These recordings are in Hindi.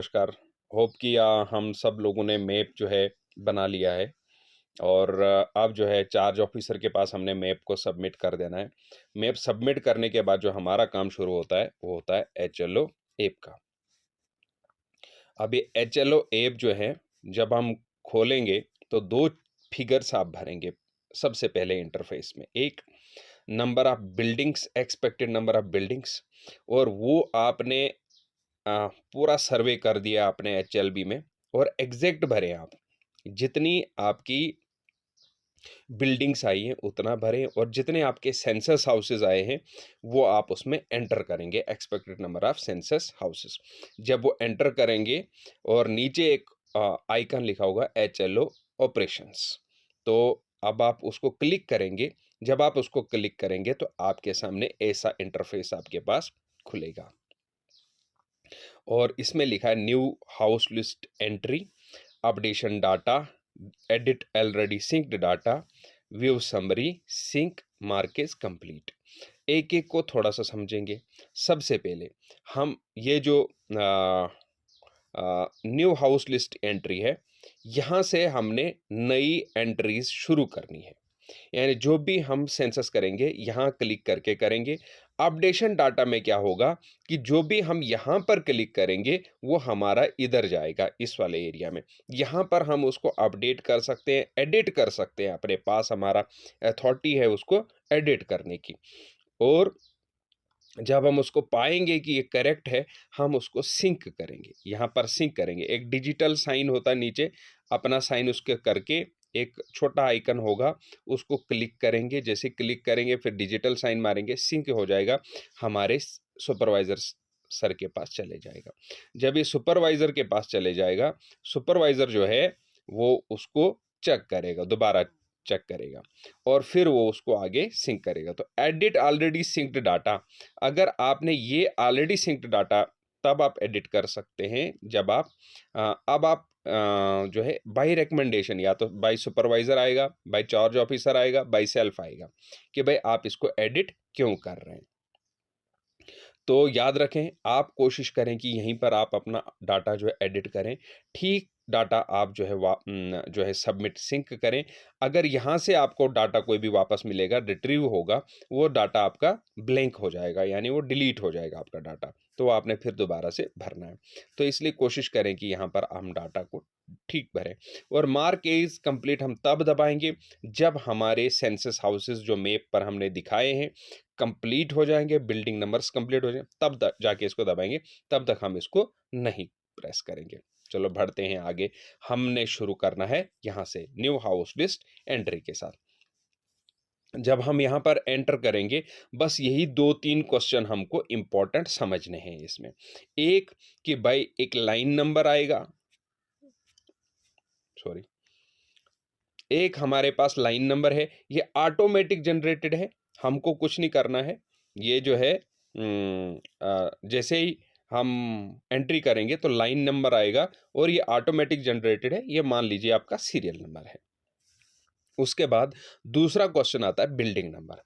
नमस्कार। होप कि हम सब लोगों ने मैप जो है बना लिया है और अब जो है चार्ज ऑफिसर के पास हमने मैप को सबमिट कर देना है। मैप सबमिट करने के बाद जो हमारा काम शुरू होता है वो होता है एचएलओ ऐप का। अब ये एचएलओ ऐप जो है जब हम खोलेंगे तो दो फिगर्स आप भरेंगे सबसे पहले इंटरफेस में। एक number of buildings, expected number of buildings, और वो आपने पूरा सर्वे कर दिया आपने एचएलबी में और एग्जैक्ट भरे आप। जितनी आपकी बिल्डिंग्स आई हैं उतना भरें और जितने आपके सेंसस हाउसेस आए हैं वो आप उसमें एंटर करेंगे, expected number of census houses. जब वो एंटर करेंगे और नीचे एक आइकन लिखा होगा एचएलओ ऑपरेशंस, तो अब आप उसको क्लिक करेंगे। जब आप उसको क्लिक करेंगे तो आपके सामने ऐसा इंटरफेस आपके पास खुलेगा और इसमें लिखा है new house list entry, updation data, edit already synced data, view summary, sync मार्केज कंप्लीट। एक एक को थोड़ा सा समझेंगे। सबसे पहले हम ये जो न्यू हाउस लिस्ट एंट्री है, यहाँ से हमने नई एंट्रीज शुरू करनी है। यानी जो भी हम सेंसस करेंगे यहाँ क्लिक करके करेंगे। अपडेशन डाटा में क्या होगा कि जो भी हम यहाँ पर क्लिक करेंगे वो हमारा इधर जाएगा इस वाले एरिया में। यहाँ पर हम उसको अपडेट कर सकते हैं, एडिट कर सकते हैं, अपने पास हमारा अथॉरिटी है उसको एडिट करने की। और जब हम उसको पाएंगे कि ये करेक्ट है हम उसको सिंक करेंगे। यहाँ पर सिंक करेंगे, एक डिजिटल साइन होता है नीचे, अपना साइन उसके करके एक छोटा आइकन होगा उसको क्लिक करेंगे। जैसे क्लिक करेंगे फिर डिजिटल साइन मारेंगे, सिंक हो जाएगा, हमारे सुपरवाइजर सर के पास चले जाएगा। जब ये सुपरवाइजर के पास चले जाएगा, सुपरवाइजर जो है वो उसको चेक करेगा, दोबारा चेक करेगा और फिर वो उसको आगे सिंक करेगा। तो एडिट ऑलरेडी सिंक्ड डाटा, अगर आपने ये ऑलरेडी सिंक्ड डाटा तब आप एडिट कर सकते हैं जब आप अब आप जो है बाय रिकमेंडेशन, या तो बाय सुपरवाइजर आएगा, बाय चार्ज ऑफिसर आएगा, बाय सेल्फ आएगा कि भाई आप इसको एडिट क्यों कर रहे हैं। तो याद रखें, आप कोशिश करें कि यहीं पर आप अपना डाटा जो है एडिट करें, ठीक डाटा आप जो है जो है सबमिट सिंक करें। अगर यहाँ से आपको डाटा कोई भी वापस मिलेगा, रिट्रीव होगा, वो डाटा आपका ब्लैंक हो जाएगा, यानी वो डिलीट हो जाएगा आपका डाटा, तो आपने फिर दोबारा से भरना है। तो इसलिए कोशिश करें कि यहाँ पर हम डाटा को ठीक भरें। और मार्क इज कंप्लीट हम तब दबाएंगे जब हमारे सेंसस हाउसेस जो मैप पर हमने दिखाए हैं कंप्लीट हो जाएंगे, बिल्डिंग नंबर्स कंप्लीट हो जाएंगे, तब जाके इसको दबाएंगे, तब तक हम इसको नहीं प्रेस करेंगे। चलो बढ़ते हैं आगे। हमने शुरू करना है यहाँ से न्यू हाउस लिस्ट एंट्री के साथ। जब हम यहाँ पर एंटर करेंगे, बस यही 2-3 क्वेश्चन हमको इंपॉर्टेंट समझने हैं इसमें। एक कि भाई एक लाइन नंबर आएगा, सॉरी, एक हमारे पास लाइन नंबर है, ये ऑटोमेटिक जनरेटेड है, हमको कुछ नहीं करना है। ये जो है जैसे ही हम एंट्री करेंगे तो लाइन नंबर आएगा और ये ऑटोमेटिक जनरेटेड है। ये मान लीजिए आपका सीरियल नंबर है। उसके बाद दूसरा क्वेश्चन आता है बिल्डिंग नंबर।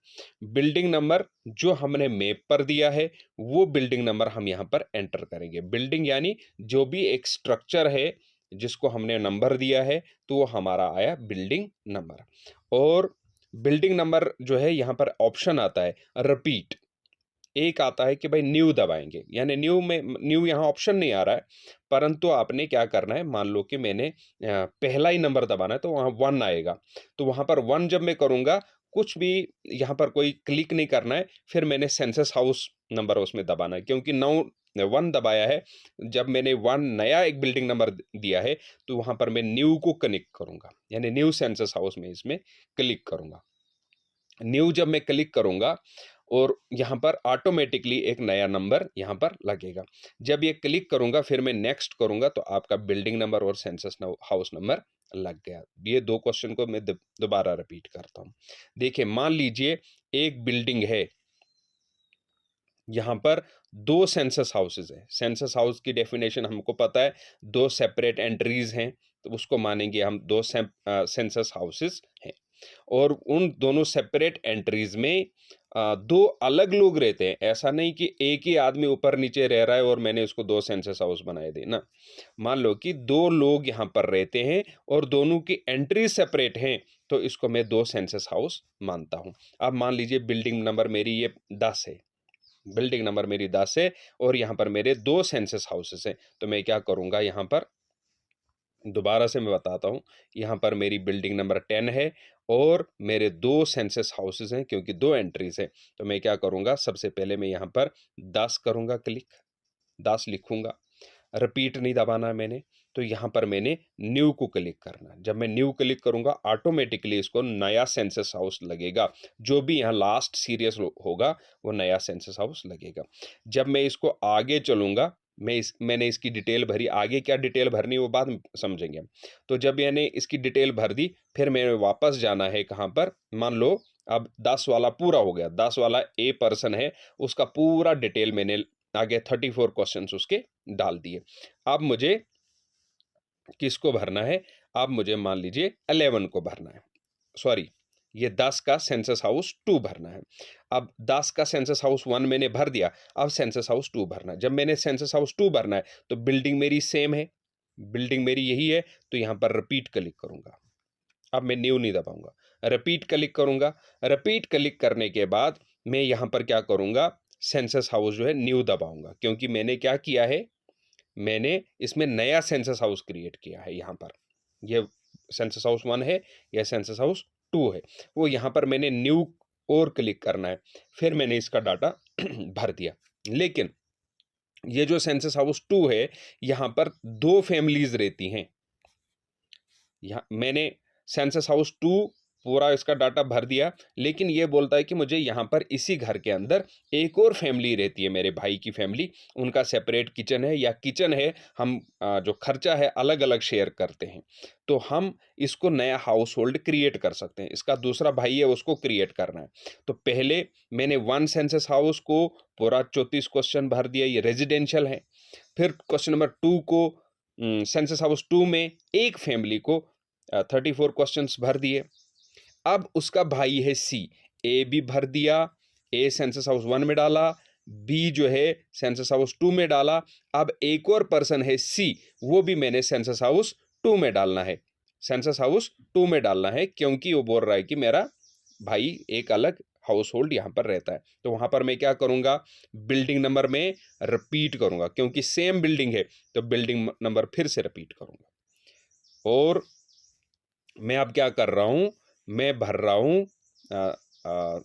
बिल्डिंग नंबर जो हमने मैप पर दिया है वो बिल्डिंग नंबर हम यहाँ पर एंटर करेंगे। बिल्डिंग यानी जो भी एक स्ट्रक्चर है जिसको हमने नंबर दिया है तो वो हमारा आया बिल्डिंग नंबर। और बिल्डिंग नंबर जो है यहाँ पर ऑप्शन आता है रिपीट, एक आता है कि भाई न्यू दबाएंगे, यानी न्यू में न्यू यहाँ ऑप्शन नहीं आ रहा है, परंतु आपने क्या करना है, मान लो कि मैंने पहला ही नंबर दबाना है तो वहाँ 1 आएगा, तो वहाँ पर 1 जब मैं करूँगा, कुछ भी यहाँ पर कोई क्लिक नहीं करना है, फिर मैंने सेंसस हाउस नंबर उसमें दबाना है, क्योंकि 1 दबाया है। जब मैंने 1 नया एक बिल्डिंग नंबर दिया है तो वहाँ पर मैं न्यू को कनेक्ट करूँगा, यानी न्यू सेंसस हाउस में इसमें क्लिक करूँगा। न्यू जब मैं क्लिक करूँगा और यहाँ पर ऑटोमेटिकली एक नया नंबर यहाँ पर लगेगा। जब ये क्लिक करूँगा फिर मैं नेक्स्ट करूँगा तो आपका बिल्डिंग नंबर और सेंसस हाउस नंबर लग गया। ये 2 क्वेश्चन को मैं दोबारा रिपीट करता हूँ। देखिए, मान लीजिए एक बिल्डिंग है, यहाँ पर 2 सेंसस हाउसेज हैं। सेंसस हाउस की डेफिनेशन हमको पता है, 2 सेपरेट एंट्रीज हैं, तो उसको मानेंगे हम 2 सेंसस हाउसेज हैं। और उन दोनों सेपरेट एंट्रीज में दो अलग लोग रहते हैं, ऐसा नहीं कि एक ही आदमी ऊपर नीचे रह रहा है और मैंने उसको दो सेंसस हाउस बनाए दे ना। मान लो कि दो लोग यहाँ पर रहते हैं और दोनों की एंट्री सेपरेट हैं, तो इसको मैं दो सेंसस हाउस मानता हूँ। अब मान लीजिए बिल्डिंग नंबर मेरी ये 10 है, बिल्डिंग नंबर मेरी 10 है और यहाँ पर मेरे दो सेंसस हाउसेस हैं, तो मैं क्या करूँगा यहाँ पर, दोबारा से मैं बताता हूँ, यहाँ पर मेरी बिल्डिंग नंबर 10 है और मेरे दो सेंसस हाउसेस हैं क्योंकि दो एंट्रीज हैं। तो मैं क्या करूँगा, सबसे पहले मैं यहाँ पर 10 करूँगा क्लिक, 10 लिखूँगा, रिपीट नहीं दबाना है मैंने, तो यहाँ पर मैंने न्यू को क्लिक करना है। जब मैं न्यू क्लिक करूँगा ऑटोमेटिकली इसको नया सेंसस हाउस लगेगा, जो भी यहाँ लास्ट सीरीज होगा वो नया सेंसस हाउस लगेगा। जब मैं इसको आगे चलूँगा, मैंने इसकी डिटेल भरी, आगे क्या डिटेल भरनी वो बाद में समझेंगे हम। तो जब मैंने इसकी डिटेल भर दी, फिर मैंने वापस जाना है कहाँ पर, मान लो अब 10 वाला पूरा हो गया, 10 वाला ए पर्सन है, उसका पूरा डिटेल मैंने आगे 34 क्वेश्चंस उसके डाल दिए। अब मुझे किसको भरना है, अब मुझे मान लीजिए 11 को भरना है, सॉरी ये 10 का सेंसस हाउस 2 भरना है। अब 10 का सेंसस हाउस 1 मैंने भर दिया, अब सेंसस हाउस 2 भरना है। जब मैंने सेंसस हाउस 2 भरना है तो बिल्डिंग मेरी सेम है, बिल्डिंग मेरी यही है, तो यहाँ पर रिपीट क्लिक करूँगा। अब मैं न्यू नहीं दबाऊँगा, रिपीट क्लिक करूँगा। रिपीट क्लिक करने के बाद मैं यहाँ पर क्या करूँगा, सेंसस हाउस जो है न्यू दबाऊँगा, क्योंकि मैंने क्या किया है, मैंने इसमें नया सेंसस हाउस क्रिएट किया है। यहाँ पर ये सेंसस हाउस 1 है, यह सेंसस हाउस 2 है, वो यहाँ पर मैंने न्यू और क्लिक करना है, फिर मैंने इसका डाटा भर दिया। लेकिन ये जो सेंसस हाउस 2 है, यहाँ पर दो फैमिलीज रहती हैं। यहाँ मैंने सेंसस हाउस 2 पूरा इसका डाटा भर दिया, लेकिन ये बोलता है कि मुझे यहाँ पर इसी घर के अंदर एक और फैमिली रहती है, मेरे भाई की फैमिली, उनका सेपरेट किचन है या किचन है, हम जो खर्चा है अलग अलग शेयर करते हैं, तो हम इसको नया हाउस होल्ड क्रिएट कर सकते हैं। इसका दूसरा भाई है, उसको क्रिएट करना है। तो पहले मैंने 1 सेंसस हाउस को पूरा 34 क्वेश्चन भर दिया, ये रेजिडेंशियल है। फिर क्वेश्चन नंबर 2 को सेंसस हाउस 2 में एक फैमिली को 34 क्वेश्चंस भर दिए। अब उसका भाई है सी, ए भी भर दिया, ए सेंसस हाउस 1 में डाला, बी जो है सेंसस हाउस 2 में डाला। अब एक और पर्सन है सी, वो भी मैंने सेंसस हाउस 2 में डालना है, सेंसस हाउस 2 में डालना है, क्योंकि वो बोल रहा है कि मेरा भाई एक अलग हाउस होल्ड यहाँ पर रहता है। तो वहाँ पर मैं क्या करूँगा, बिल्डिंग नंबर में रिपीट करूँगा, क्योंकि सेम बिल्डिंग है तो बिल्डिंग नंबर फिर से रिपीट करूँगा। और मैं अब क्या कर रहा हूँ, मैं भर रहा हूँ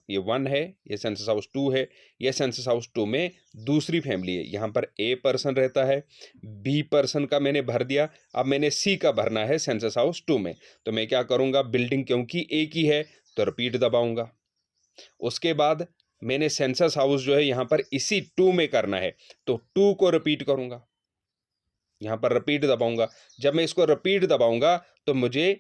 ये 1 है, ये सेंसस हाउस 2 है, ये सेंसस हाउस 2 में दूसरी फैमिली है, यहाँ पर ए पर्सन रहता है, बी पर्सन का मैंने भर दिया। अब मैंने सी का भरना है सेंसस हाउस 2 में, तो मैं क्या करूँगा, बिल्डिंग क्योंकि एक ही है तो रिपीट दबाऊँगा। उसके बाद मैंने सेंसस हाउस जो है यहाँ पर इसी 2 में करना है, तो 2 को रिपीट करूँगा, यहाँ पर रिपीट दबाऊँगा। जब मैं इसको रिपीट दबाऊँगा तो मुझे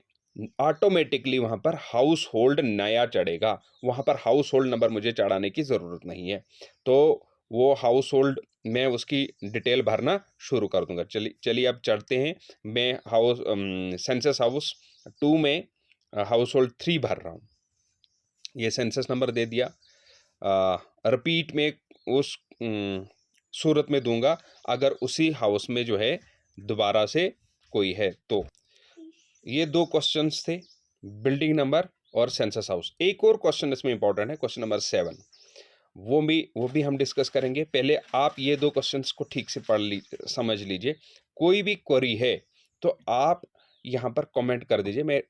ऑटोमेटिकली वहाँ पर हाउस होल्ड नया चढ़ेगा, वहाँ पर हाउस होल्ड नंबर मुझे चढ़ाने की ज़रूरत नहीं है। तो वो हाउस होल्ड मैं उसकी डिटेल भरना शुरू कर दूँगा। चलिए अब चढ़ते हैं। मैं सेंसस हाउस 2 में हाउस होल्ड 3 भर रहा हूँ। ये सेंसस नंबर दे दिया, रिपीट में उस सूरत में दूंगा अगर उसी हाउस में जो है दोबारा से कोई है तो। ये दो क्वेश्चंस थे, बिल्डिंग नंबर और सेंसस हाउस। एक और क्वेश्चन इसमें इंपॉर्टेंट है, क्वेश्चन नंबर 7, वो भी हम डिस्कस करेंगे। पहले आप ये दो क्वेश्चंस को ठीक से समझ लीजिए। कोई भी क्वेरी है तो आप यहाँ पर कमेंट कर दीजिए, मैं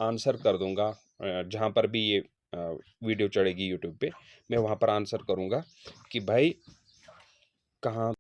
आंसर कर दूंगा। जहाँ पर भी ये वीडियो चढ़ेगी यूट्यूब पे, मैं वहाँ पर आंसर करूँगा कि भाई कहाँ